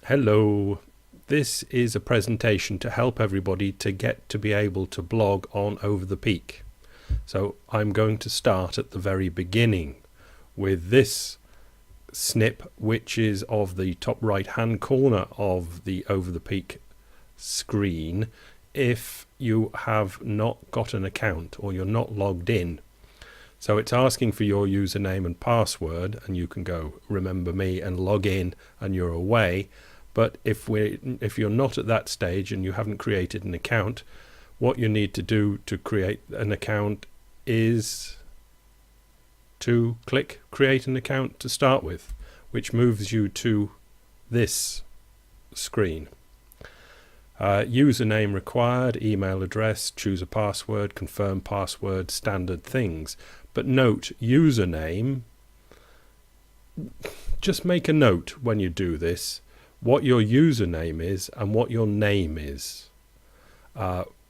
Hello, this is a presentation to help everybody to get to be able to blog on Over the Peak. So I'm going to start at the very beginning with this snip, which is of the top right hand corner of the Over the Peak screen. If you have not got an account or you're not logged in, so it's asking for your username and password, and you can go remember me and log in and you're away. But if you're not at that stage and you haven't created an account, what you need to do to create an account is to click create an account to start with, which moves you to this screen. Username required, email address, choose a password, confirm password, standard things. But note, username, just make a note when you do this what your username is and what your name is.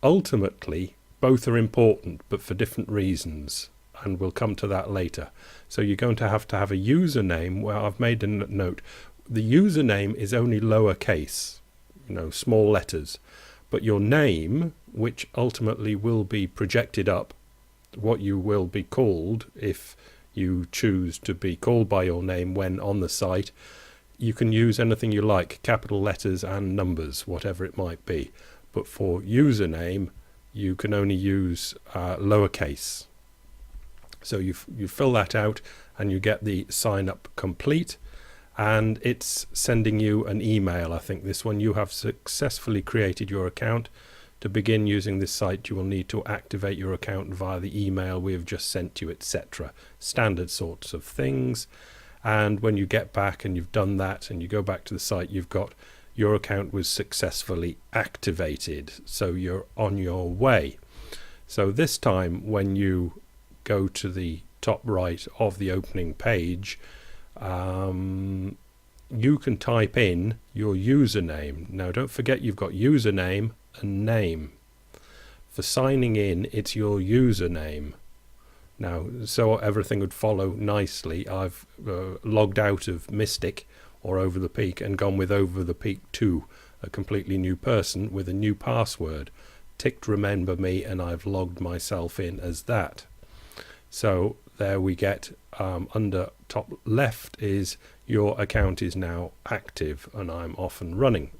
Ultimately, both are important, but for different reasons, and we'll come to that later. So you're going to have a username where I've made a note. The username is only lowercase, small letters, but your name, which ultimately will be projected up, what you will be called if you choose to be called by your name when on the site. You can use anything you like, capital letters and numbers, whatever it might be. But for username, you can only use lowercase. So you fill that out and you get the sign up complete, and it's sending you an email. I think this one, you have successfully created your account. To begin using this site, you will need to activate your account via the email we have just sent you, etc. Standard sorts of things. And when you get back and you've done that and you go back to the site, you've got your account was successfully activated. So you're on your way. So this time when you go to the top right of the opening page, you can type in your username. Now don't forget you've got username and name. For signing in, it's your username. Now, so everything would follow nicely, I've logged out of Mystic or Over the Peak and gone with Over the Peak 2, a completely new person with a new password. Ticked remember me, and I've logged myself in as that. So there we get under top left is your account is now active and I'm off and running.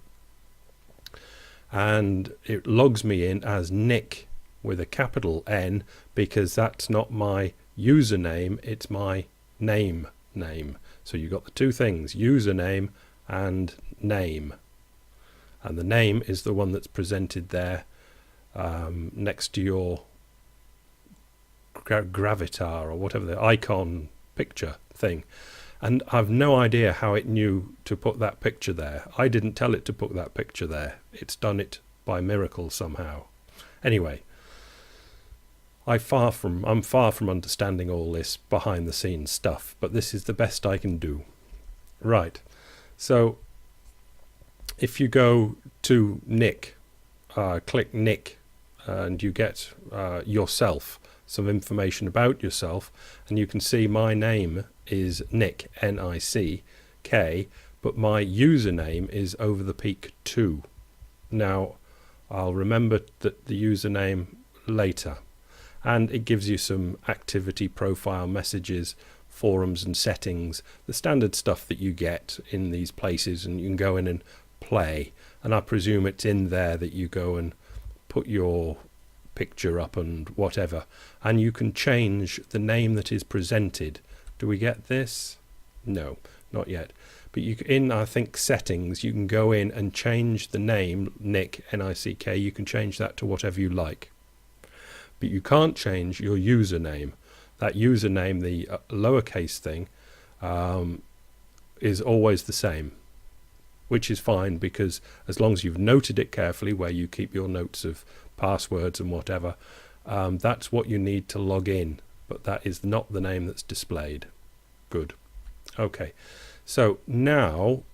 And it logs me in as Nick with a capital N, because that's not my username, it's my name. So you got the two things, username and name. And the name is the one that's presented there next to your gravatar or whatever, the icon picture thing. And I've no idea how it knew to put that picture there. I didn't tell it to put that picture there. It's done it by miracle somehow. Anyway, I'm far from understanding all this behind the scenes stuff, but this is the best I can do. Right, so if you go to Nick, click Nick, and you get yourself, some information about yourself, and you can see my name is Nick, N-I-C-K, but my username is Over the Peak 2. Now, I'll remember the username later. And it gives you some activity profile messages, forums and settings, the standard stuff that you get in these places, and you can go in and play. And I presume it's in there that you go and put your picture up and whatever. And you can change the name that is presented. Do we get this? No, not yet. But in, I think, settings, you can go in and change the name, Nick, N-I-C-K. You can change that to whatever you like. But you can't change your username. That username, the lowercase thing, is always the same, which is fine, because as long as you've noted it carefully where you keep your notes of passwords and whatever, that's what you need to log in, but that is not the name that's displayed. Good. Okay, so now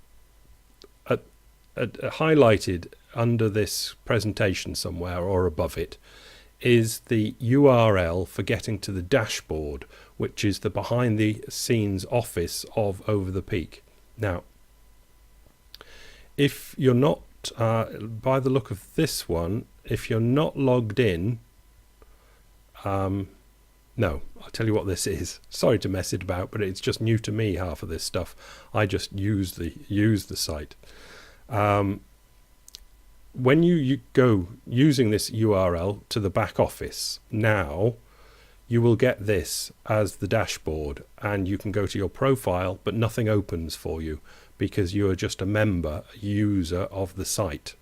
highlighted under this presentation somewhere or above it is the URL for getting to the dashboard, which is the behind the scenes office of Over the Peak. Now, If you're not, by the look of this one, if you're not logged in, no, I'll tell you what this is. Sorry to mess it about, but it's just new to me, half of this stuff. I just use the site. When you go using this URL to the back office, now you will get this as the dashboard, and you can go to your profile, but nothing opens for you because you are just a member, a user of the site.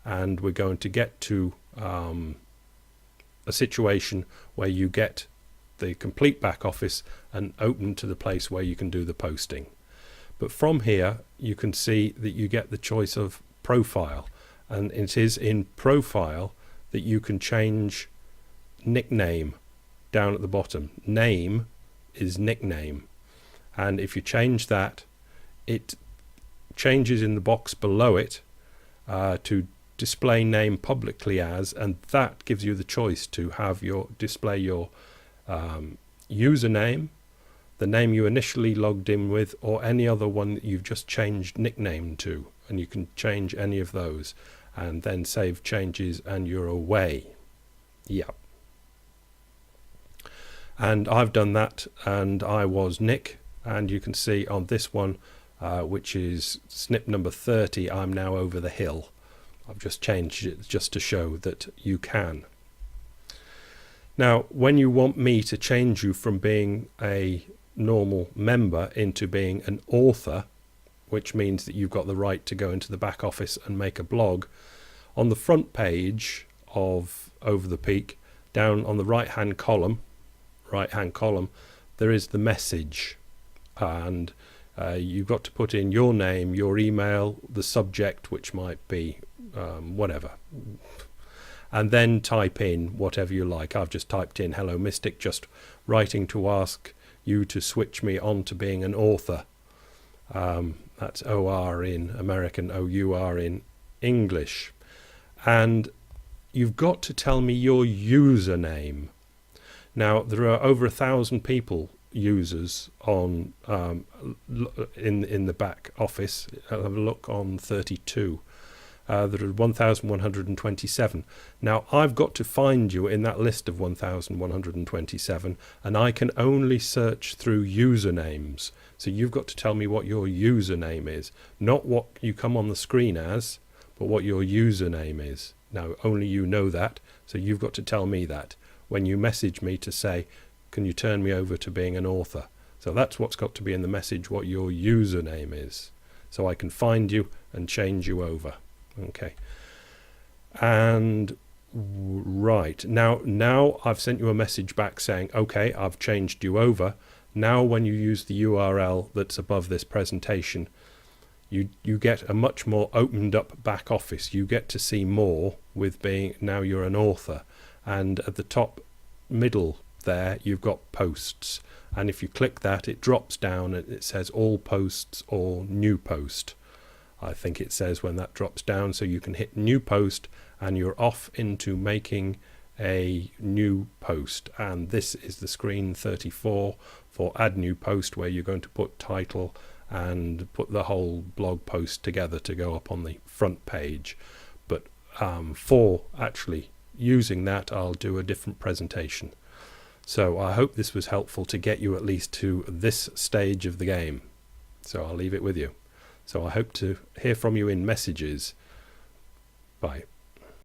And we're going to get to a situation where you get the complete back office and open to the place where you can do the posting. But from here you can see that you get the choice of profile, and it is in profile that you can change nickname down at the bottom. Name is nickname, and if you change that, it changes in the box below it to display name publicly as, and that gives you the choice to have your display your username, the name you initially logged in with, or any other one that you've just changed nickname to, and you can change any of those and then save changes and you're away. Yep. And I've done that, and I was Nick, and you can see on this one which is snip number 30, I'm now over the hill. I've just changed it just to show that you can. Now, when you want me to change you from being a normal member into being an author, which means that you've got the right to go into the back office and make a blog, on the front page of Over the Peak, down on the right hand column, there is the message, and you've got to put in your name, your email, the subject, which might be whatever, and then type in whatever you like. I've just typed in hello Mystic, just writing to ask you to switch me on to being an author. That's OR in American, OUR in English. And you've got to tell me your username. Now, there are over 1,000 users on in the back office. I'll have a look on 32. There are 1,127. Now, I've got to find you in that list of 1,127, and I can only search through usernames. So you've got to tell me what your username is, not what you come on the screen as, but what your username is. Now, only you know that, so you've got to tell me that when you message me to say, can you turn me over to being an author? So that's what's got to be in the message, what your username is, so I can find you and change you over. Okay. And right, now I've sent you a message back saying, okay, I've changed you over. Now when you use the URL that's above this presentation, you get a much more opened up back office. You get to see more with being, now you're an author. And at the top middle there, you've got posts. And if you click that, it drops down and it says all posts or new post. I think it says when that drops down, so you can hit new post and you're off into making a new post. And this is the screen 34 for add new post, where you're going to put title and put the whole blog post together to go up on the front page. But for actually using that, I'll do a different presentation. So I hope this was helpful to get you at least to this stage of the game. So I'll leave it with you. So I hope to hear from you in messages. Bye.